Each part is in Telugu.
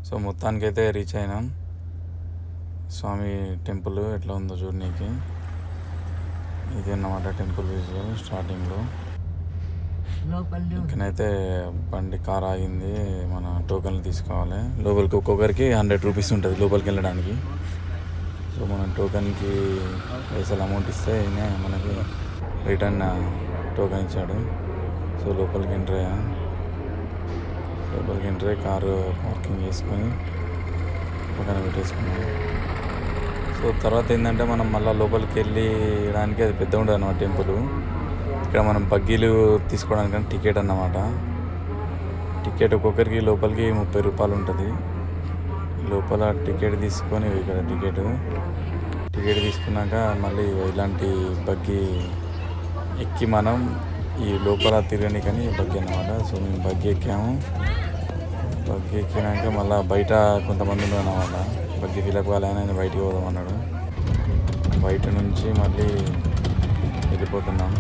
సో మొత్తానికైతే రీచ్ అయినాం. స్వామి టెంపుల్ ఎట్లా ఉందో చూడనీకి. ఇది అన్నమాట టెంపుల్ విజువల్ స్టార్టింగ్లో. ఇక్కడైతే బండి కార్ ఆగింది, మన టోకెన్లు తీసుకోవాలి. లోపలికి ఒక్కొక్కరికి 100 రూపీస్ ఉంటుంది లోపలికి వెళ్ళడానికి. సో మనం టోకెన్కి పైసలు అమౌంట్ ఇస్తే మనకి రిటర్న్ టోకెన్ ఇచ్చాడు. సో లోపలికి ఎంటర్ అయ్యి కారు పార్కింగ్ చేసుకొని పక్కన పెట్టేసుకున్నాం. సో తర్వాత ఏంటంటే మనం మళ్ళీ లోపలికి వెళ్ళడానికి అది పెద్ద ఉండదు అన్నమాట టెంపుల్. ఇక్కడ మనం బగ్గీలు తీసుకోవడానికని టికెట్ అన్నమాట. టికెట్ ఒక్కొక్కరికి లోపలికి 30 రూపాయలు ఉంటుంది. లోపల టికెట్ తీసుకొని ఇక్కడ టికెట్ తీసుకున్నాక మళ్ళీ ఇలాంటి బగ్గీ ఎక్కి మనం ఈ లోపల తిరగనికని బగ్గీ అన్నమాట. సో మేము బగ్గీ ఎక్కాము. బగ్గీ ఎక్కినాక మళ్ళీ బయట కొంతమంది ఉన్నారు అన్నమాట. బగ్గీ ఫిలప్ కాలేదని బయటికి పోదామన్నాడు. బయట నుంచి మళ్ళీ వెళ్ళిపోతున్నాం.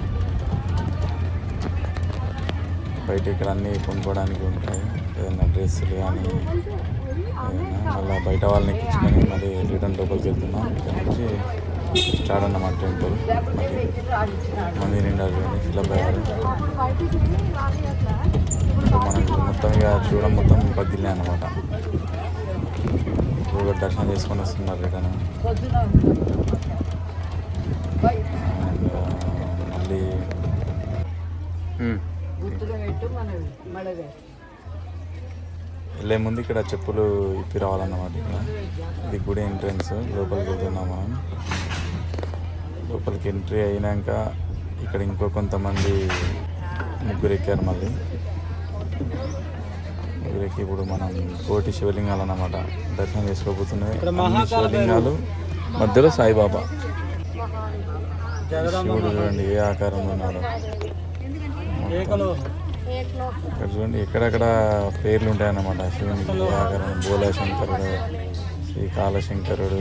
బయట ఇక్కడ అన్నీ కొనుక్కోవడానికి ఉంటాయి, ఏదైనా డ్రెస్సులు కానీ ఏదైనా. మళ్ళీ బయట వాళ్ళని ఎక్కించుకొని మళ్ళీ రిటర్న్ లోపలికి వెళ్తున్నాం. ఇక్కడ నుంచి స్టార్ట్ అన్నమాట టెంపుల్. మంది నిండా ఫిలప్ అయ్యారు. మనకి మొత్తం ఇక చూడడం మొత్తం బగ్గిలే అన్నమాట. ఇప్పుడు దర్శనం చేసుకొని వస్తున్నారు రిటర్న్. మళ్ళీ వెళ్ళే ముందు ఇక్కడ చెప్పులు ఇప్పి రావాలన్నమాట. ఇక్కడ ఇది గుడి ఎంట్రన్స్. లోపలికి వెళ్తున్నాం మనం. లోపలికి ఎంట్రీ అయినాక ఇక్కడ ఇంకో కొంతమంది ముగ్గురు ఎక్కారు. మళ్ళీ ముగ్గురికి ఇప్పుడు మనం కోటి శివలింగాలు అన్నమాట దర్శనం చేసుకోబోతున్నాయి. అన్ని శివలింగాలు మధ్యలో సాయిబాబా. శివుడు చూడండి ఏ ఆకారంలో ఉన్నాడు. ఇక్కడ చూడండి ఎక్కడెక్కడ పేర్లు ఉంటాయన్నమాట శివునికి ఏ ఆకారం. బోలాశంకరుడు, శ్రీకాళశంకరుడు.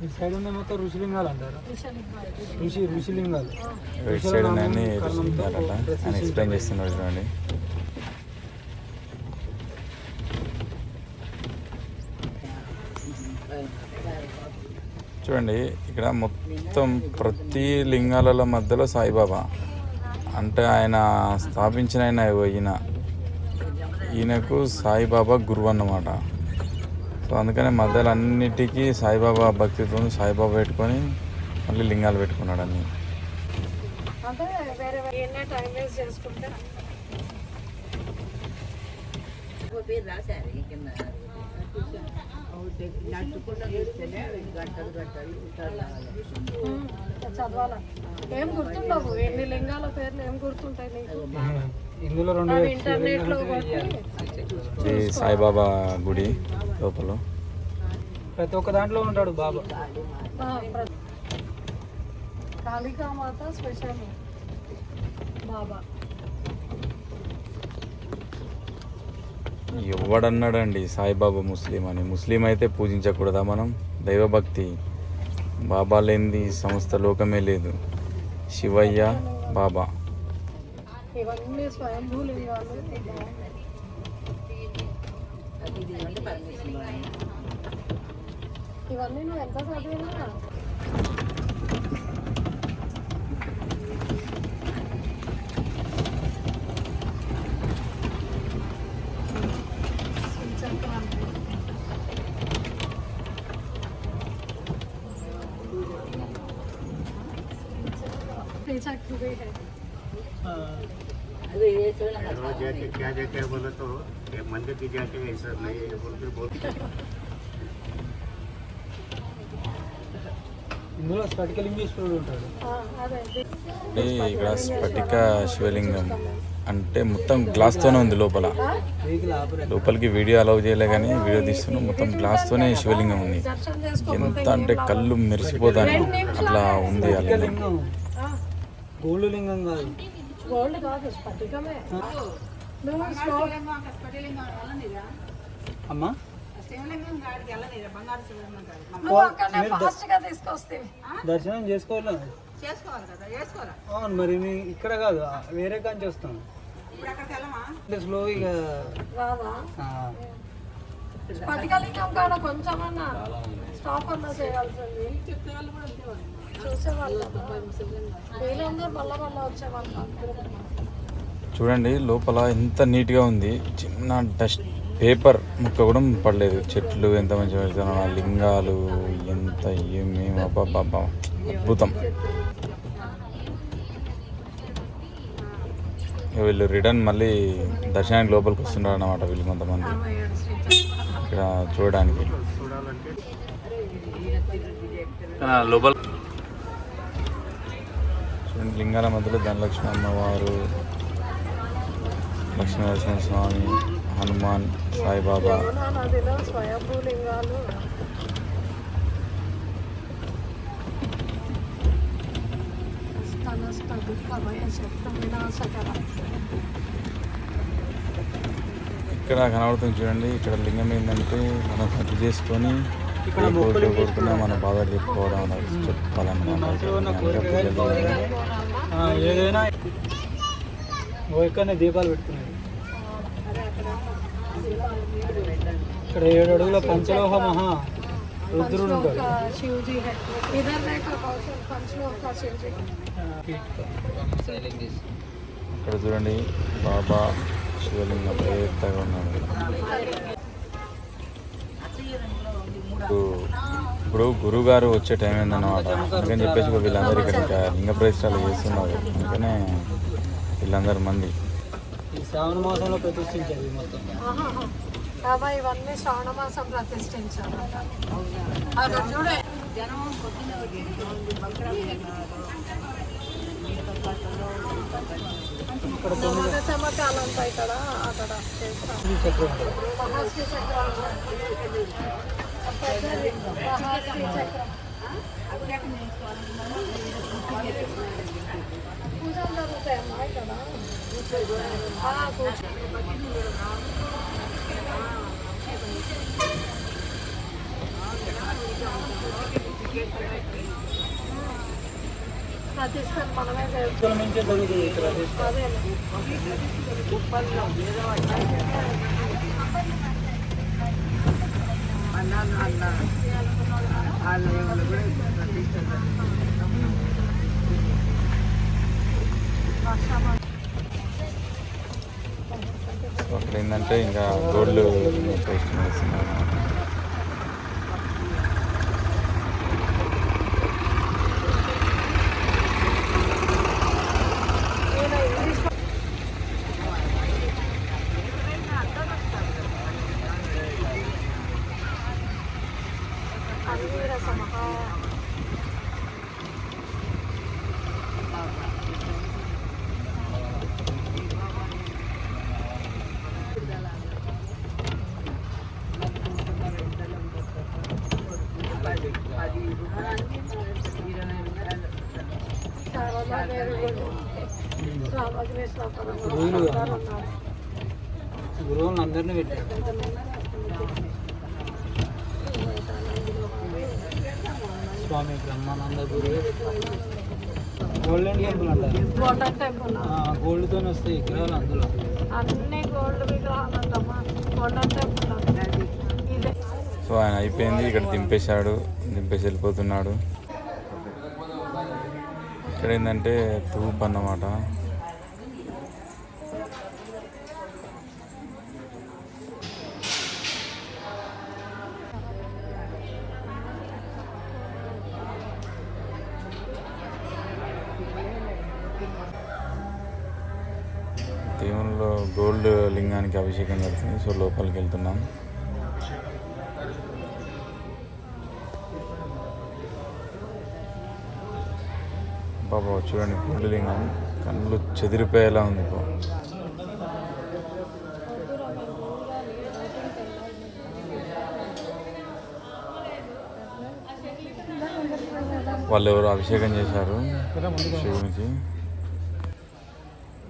ఈ సైడ్ ఉన్న మొత్తం ఋషిలింగాలు అంటారు. ఋషిలింగాలు రైట్ సైడ్ ఉన్నాయని ఋషిలింగాలంట. ఆయన ఎక్స్ప్లెయిన్ చేస్తున్నాడు చూడండి. చూడండి ఇక్కడ మొత్తం ప్రతి లింగాల మధ్యలో సాయిబాబా అంటే ఆయన స్థాపించిన ఈయనకు సాయిబాబా గురువు అన్నమాట. సో అందుకనే మధ్యలో అన్నిటికీ సాయిబాబా భక్తితో సాయిబాబా పెట్టుకొని మళ్ళీ లింగాలు పెట్టుకున్నాడు అన్ని. చదవాలా ఏం గుర్తుండవు, ఎన్ని లింగాల పేర్లు ఏం గుర్తుంటాయి నీకు? ఇందులో ఇంటర్నెట్ లో సాయిబాబా గుడి లోపల ప్రతి ఒక్క దాంట్లో ఉంటాడు బాబా. కాళికామాత స్పెషల్ బాబా. ఎవడన్నాడండి సాయిబాబా ముస్లిం అని? ముస్లిం అయితే పూజించకూడదా మనం? దైవభక్తి. బాబా లేనిది సమస్త లోకమే లేదు. శివయ్య బాబా. ఇవన్నీ స్వయంభూ లింగాలు. ఇవన్నీ నువ్వు ఎంత చదివినా क्या देते हैं बोले तो मंदिर की जाके ऐसा नहीं बोलते बहुत. ఇందులో స్ఫటికలింగేశ్వరుడు ఉంటాడు. ఇక్కడ స్ఫటిక శివలింగం అంటే మొత్తం గ్లాస్తోనే ఉంది లోపల. లోపలికి వీడియో అలౌ చేయలే కానీ వీడియో తీస్తున్నాం. మొత్తం గ్లాస్తోనే శివలింగం ఉంది. ఎంత అంటే కళ్ళు మెరిసిపోతాయి అట్లా ఉంది ఆ లింగం. గోల్డ్ లింగం కాదు. గోల్డ్ కాదు, స్ఫటికమే. నువ్వు స్లో అమ్మా నువ్వు అక్కడనే ఫాస్ట్ గా తీసుకొస్తే దర్శనం చేసుకోవాలి అవును మరి ఇక్కడ కాదు వేరే కాంచి వస్తాం అంటే స్లో ఇక రాదా స్ఫటికలింగం కాడ కొంచెమన్నా స్టాప్ అన్నా చేయాల్సింది చూసేవాళ్ళు వీళ్ళందరూ మళ్ళా వచ్చేవాళ్ళు చూడండి లోపల ఎంత నీట్గా ఉంది, చిన్న డస్ట్ పేపర్ ముక్క కూడా పడలేదు. చెట్లు ఎంత మంచిగా పెడుతున్నారు, ఆ లింగాలు ఎంత ఏమేమి అబ్బాబ్బా అద్భుతం. వీళ్ళు రిటర్న్ మళ్ళీ దర్శనానికి లోపలికి వస్తున్నారు అన్నమాట. వీళ్ళు కొంతమంది ఇక్కడ చూడడానికి లోపల చూడండి. లింగాల మధ్యలో ధనలక్ష్మి అమ్మవారు, లక్ష్మీనరసింహ స్వామి, హనుమాన్, సాయిబాబా. నదిలో స్వయంభూ లింగాలు ఇక్కడ కనబడుతుంది చూడండి. ఇక్కడ లింగం ఏంటంటే మనం పూజ చేసుకొని కోరుకున్నా మన బాధలు చెప్పుకోవడం అనేది చెప్పాలన్నమాట. ఏదైనా ఇక్కడనే దీపాలు పెట్టుకున్నాయి. ఇక్కడ 7 అడుగుల పంచలోహ మహా రుద్రుడు ఉంటాడు. శివజీ ఇधर देखो कौशल पंचलोह का शिवजी ఇక్కడ చూడండి బాబా శివలింగం పెద్దగా ఉన్నాడు. ఇప్పుడు గురువు గారు వచ్చే టైం ఏందన్నమాట. అందుకని చెప్పేసి వీళ్ళందరూ ఇక్కడ ఇంకా లింగ ప్రతిష్టాలు చేస్తున్నారు. అందుకనే వీళ్ళందరూ మంది ఈ శ్రావణ మాసంలో ప్రతిష్ఠించేది మొత్తం. బాబా ఇవన్నీ శ్రావణ మాసం ప్రతిష్ఠించారు. అక్కడ చూడే చమకాలంతా ఇక్కడ అక్కడ శ్రీ చక్రం మహాశ్రీ చక్రం మహాశ్రీ చక్రం పూజలు జరుగుతాయమ్మా ఇక్కడ. ప్రతిష్టం మనమే ఇక్కడ నుంచే జరుగుతుంది ఇక్కడ ప్రతిష్ఠ. అదే సో అక్కడ ఏంటంటే ఇంకా గోల్డ్ పేస్ట్ వేస్తున్నారు అన్నమాట. గురువులను అందరినీ పెట్టారు. స్వామి బ్రహ్మానంద గురు గోల్డెన్ టెంపుల్ అంటారు. గోల్డెన్ టెంపుల్ గోల్డ్తో వస్తాయి విగ్రహాలు అందులో. అన్ని గోల్డ్ విగ్రహాలు అంటమ్మా. గోల్డెన్ టెంపుల్ ఇదే. సో ఆయన అయిపోయింది, ఇక్కడ దింపేసి వెళ్ళిపోతున్నాడు. ఇక్కడ ఏంటంటే తూపు అన్నమాట. దేవునిలో గోల్డ్ లింగానికి అభిషేకం జరుగుతుంది. సో లోపలికి వెళ్తున్నాం. బాబా చూడండి గోల్డ్ లింగం కళ్ళు చెదిరిపోయేలా ఉంది. వాళ్ళు ఎవరు అభిషేకం చేశారు శివునికి.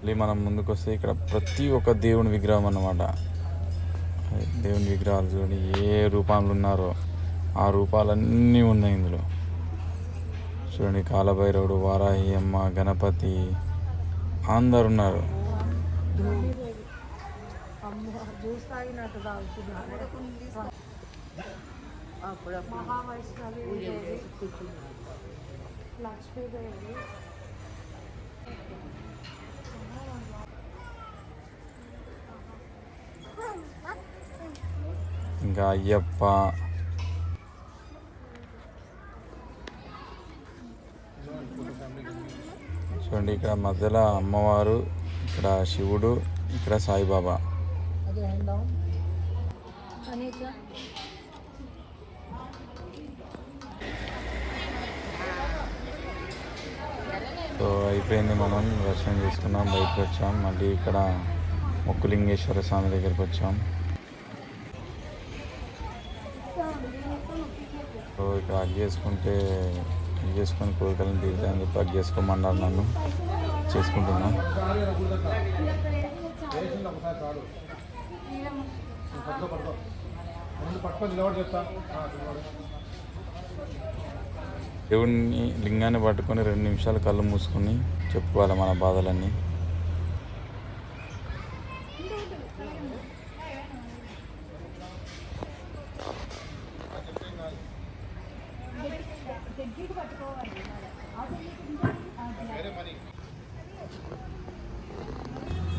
మళ్ళీ మనం ముందుకు వస్తే ఇక్కడ ప్రతి ఒక్క దేవుని విగ్రహం అన్నమాట. దేవుని విగ్రహాలు చూడండి, ఏ రూపంలో ఉన్నారో ఆ రూపాలన్నీ ఉన్నాయి ఇందులో. చూడండి, కాలభైరవుడు, వారాహి అమ్మ, గణపతి అందరు ఉన్నారు. లక్ష్మీదేవి, ఇంకా అయ్యప్ప, చూడండి ఇక్కడ మధ్యలో అమ్మవారు, ఇక్కడ శివుడు, ఇక్కడ సాయిబాబా. సో అయిపోయింది, మనం దర్శనం చేసుకున్నాం, బయటకు వచ్చాం. మళ్ళీ ఇక్కడ మొక్కులింగేశ్వర స్వామి దగ్గరికి వచ్చాం. సో ఇక్కడ హగ్ చేసుకొని కోరికలను తీరుతాయని చెప్పి హగ్ చేసుకోమన్నారు నన్ను. చేసుకుంటున్నా. దేవుడిని లింగాన్ని పట్టుకొని 2 నిమిషాలు కళ్ళు మూసుకొని చెప్పుకోవాలి మన బాధలన్నీ.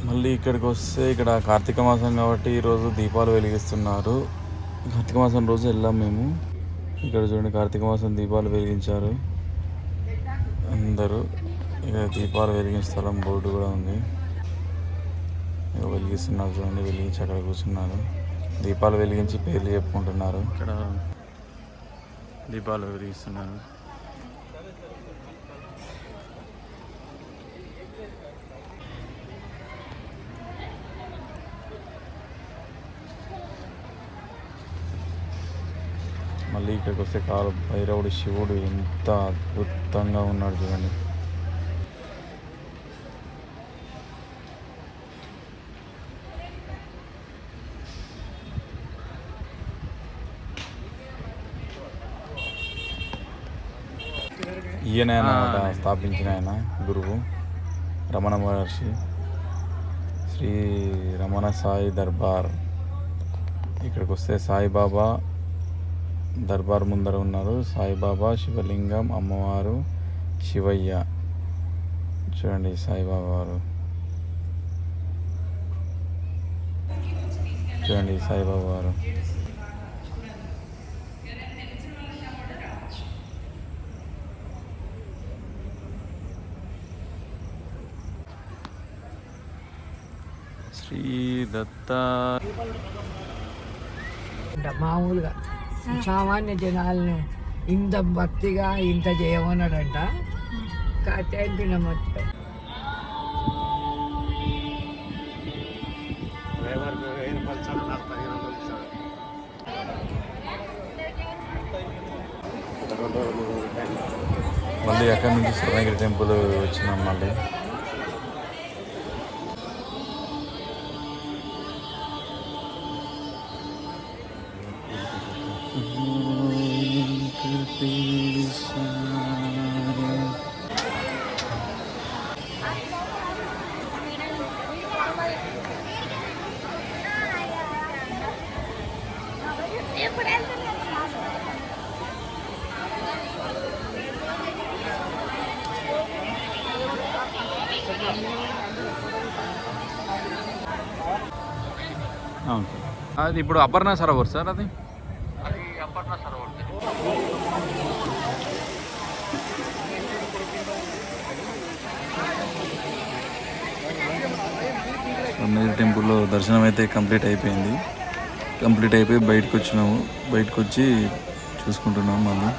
మళ్ళీ ఇక్కడికి వస్తే ఇక్కడ కార్తీక మాసం కాబట్టి ఈరోజు దీపాలు వెలిగిస్తున్నారు. కార్తీక మాసం రోజు వెళ్ళాం మేము. ఇక్కడ చూడండి, కార్తీక మాసం దీపాలు వెలిగించారు అందరూ. ఇక దీపాలు వెలిగించే స్థలం బోర్డు కూడా ఉంది. ఇక వెలిగిస్తున్నారు చూడండి, వెలిగించి అక్కడ కూర్చున్నారు. దీపాలు వెలిగించి పేర్లు చెప్పుకుంటున్నారు. ఇక్కడ దీపాలు వెలిగిస్తున్నారు. మళ్ళీ ఇక్కడికి వస్తే కాలు భైరవుడు, శివుడు ఎంత అద్భుతంగా ఉన్నాడు చూడండి. ఈయన స్థాపించిన ఆయన గురువు రమణ మహర్షి, శ్రీ రమణ సాయి దర్బార్. ఇక్కడికి వస్తే సాయిబాబా దర్బార్ ముందర ఉన్నారు. సాయిబాబా, శివలింగం, అమ్మవారు, శివయ్య. చూడండి సాయిబాబా వారు, చూడండి సాయిబాబా వారు. శ్రీ దత్త. మామూలుగా సామాన్య జనాలను ఇంత భక్తిగా ఇంత చేయమన్నాడంట. కాతేంటిన మొత్తం మళ్ళీ అక్కడి నుంచి స్వర్ణగిరి టెంపుల్ వచ్చినాం. మళ్ళీ అది ఇప్పుడు అపర్ణ సరోవర్ సార్, అది అప్పట్లో సరోవర్. స్వర్ణగిరి టెంపుల్లో దర్శనం అయితే కంప్లీట్ అయిపోయి బయటకు వచ్చినాము. బయటకు వచ్చి చూసుకుంటున్నాము మళ్ళీ.